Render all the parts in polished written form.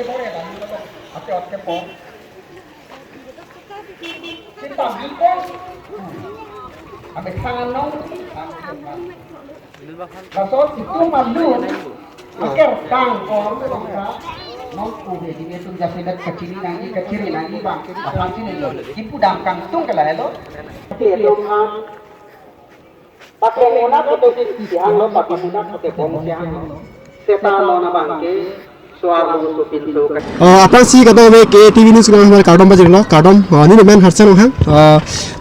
boleh lah, oke po. Kita bikon. Ambil tangan nong. Kasut itu malu. Akhir kang orang bangsa. Nong udah dia tuh jasilat kecil lagi bang. Apa sih nih? Ibu dangkang tung kelah lo. Itu kan. Pakai muna kote siang lo, pakai muna kote bom siang lo. Setan lo na bangke. apa sih kata me ke TV news ko hmal kardom bajir no kardom ni men harsan hang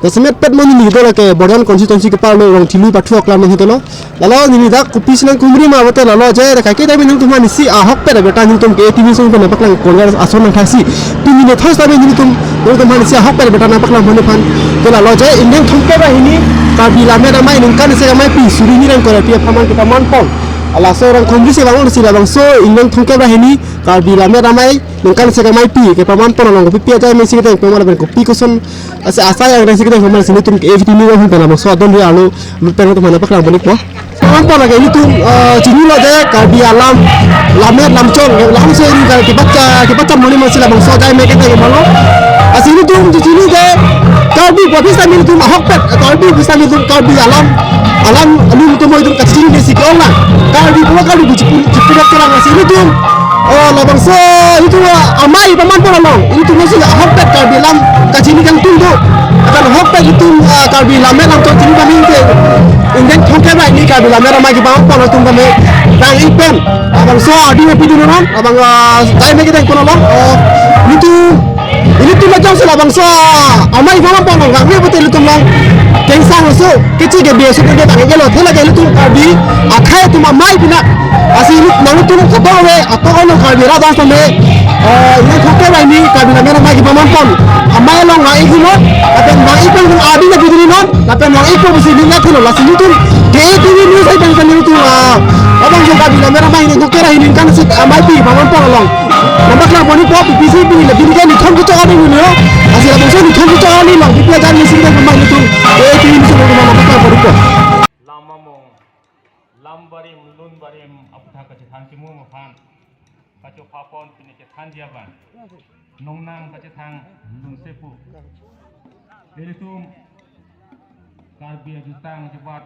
the semet pet moni ni dola ke bodan constituency ke parlo rong thilu pathu akla no hitolo lalo ni da kupis na kumri ma bate lalo jay ka ke tabi nung tuma ni si ahok pe beta ni tum ke TV song ko na paklang kolgar ason na thasi tumi ne thos tabi ni tum ni si ahok pe beta na paklang mani phan to lalo jay indian thumke ba hini ka bila me ramai nung kan se ramai pi suri ni rang ko pi phaman kita man pon ala so orang komri se bangun sila bang so ingin thongke ba hini kar bila me ramai nungkan se ramai pi ke paman pon long pi aja me sikete pemala ben ko pi koson ase asa yang reng sikete pemala sini tum ke FT ni ho pena bang so adon dia alu pen to mana paklang balik ko paman pon lagi ini tum jini lo je kar bi alam lamet lamchong lam se ini kar ki baca moni masila bang so jai me ke ke malo asini tum jini je kar bi bisa mi tum ahok pet kar bi bisa mi tum kar bi alam alu tum mo tum kaciri ni sikona kali dua kali cipurak kerang nasi itu labang so itu amai paman pun long itu masih hopet kalau bilang kacini kan tunggu akan hopet itu kalau bilang merah tu cini kami itu inden thongke ba ini kalau bilang merah magi paman pun tunggu kami rang ipen abang so adi api dulu non abang saya magi teng pun long ini tu macam sih labang so amai paman pun long kami betul itu long kengsang so kecil ke biasa kita tangan jelo thela ke itu kabi akhai tu amai pina asih ini nang tu khabar we atau kalau kabi rada sampai ini thokke ba ini kabi na mera magi paman pon amai long ngai gulo apen ngai pun adi na bidri non apen ngai pun bisi dinga kulo lasin itu ke TV news ai pengen itu abang so kabi na mera magi thokke ra ini kan sik amai pi paman pon long nampak lah boni pop PCB lebih dia ni thom tu ani ni lo asih abang so ni thom tu ani long dia kan ni sing dan pemain itu TV news ko mana nampak boni pop lamamong lambarim lunbarim aputha kache thang ki mu phan kacho phapon pini ke than diaban nongnang kache thang lun sepu deritum karbi ajutang jebat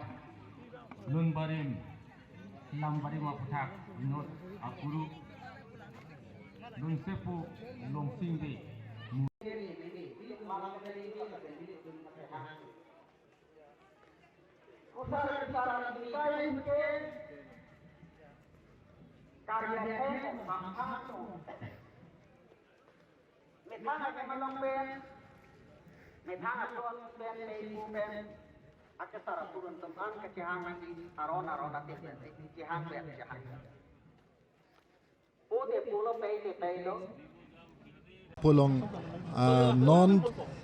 lunbarim lambarim aputha not apuru lun sepu long singdi Polong non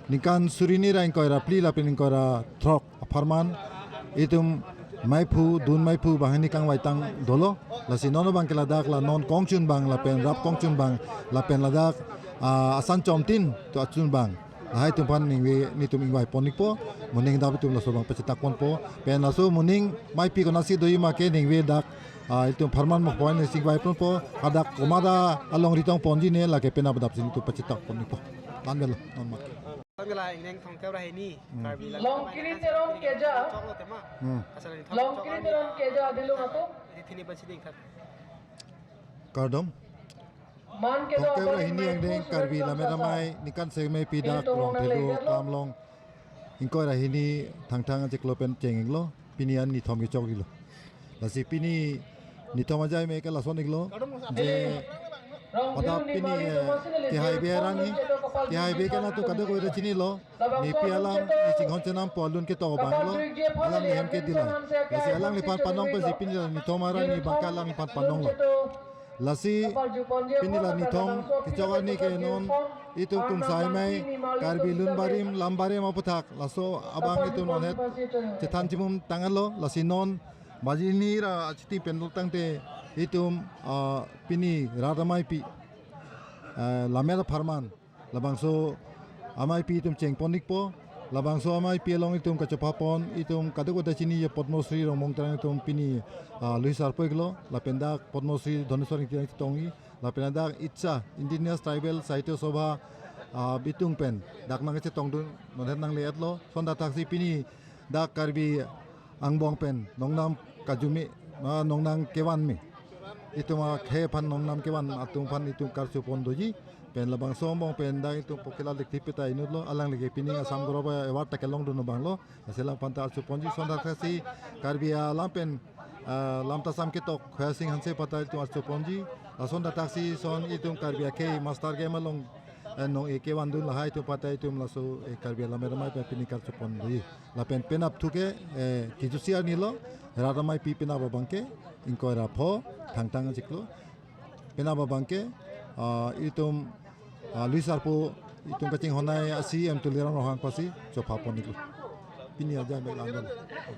nikan surini rain koira pli lapin koira trok aparman itum maipu dun maipu bahani kang waitang dolo lasi nono bang keladak la non kongchun bang lapen rap kongchun bang lapen ladak asan chomtin to achun bang hai tumpan ningwe nitum ingwai ponikpo muning dapat tum laso bang pecetak ponpo pen laso muning maipi konasi doi make ningwe dak itu farman mo poin sing bai pon po ada komada along ritong ponji ne la ke pena badap sin tu pecetak pon po landel non mak Tanggal ingin thongke ra ini karbi la long kiri terong keja asal ini long kiri terong keja dilu ngato di sini basi ding khat kardom man ke do thongke ra hini ang deng karbi la meramai nikan segme pidak long telu kamlong ingko ra hini thang jeklopen cenginglo pinian ni thomgi chogilo lasi pini ni thomajai me ka lason iglo je pada pini ke highway rani ke highway kana tu kada koi rachini lo ni pialang ni chinghon chenam polun ke to banglo alang ni hem ke dilai lasi alang ni pan panong pe zipin ni thomara ni bakalang pan panong lo lasi pini la ni thom kichawa ni ke non itu tum sai mai karbi lun barim lambarim aputhak laso abang itu nonet chethan chimum tangalo lasi non majini ra achti pendol tangte itum pini radamai pi lamela farman labangso amai pi tum cheng ponik po labang so amai pialong itum kachopapon itum kaduk da chini ye Padmasri romong terang itum pini Luis Arpeglo lapenda Padmasri Dhaneshwar ngi tongi lapenda itcha Indigenous Tribal Sahitya Sabha bitung pen dak nang che tongdun nodhen nang leat lo sonda taksi pini dak karbi angbong pen nongnam kajumi nongnang kewan mi ituma khe phan nongnam kewan atung phan itum karchu pondoji pen labang sombong pen da itum pokela lektipita inudlo alang lege pini asam goroba award takelong dun banglo selang panta chu ponji sonda taksi karbi lampen lamta sam ketok khasing hanse pata itum chu ponji sonda taksi son itum karbi ke master game along no eke wandun lahai tu patai tu melasu karbi lameramai pe pinikar chupon doi lapen penap thuke kijusiar nilo radamai pi penap bangke ingko rapho thangtang jiklo penap bangke itum Luis Arpo itum kaching honai asi em tuliran rohang pasi chopapon niklo pini aja me landon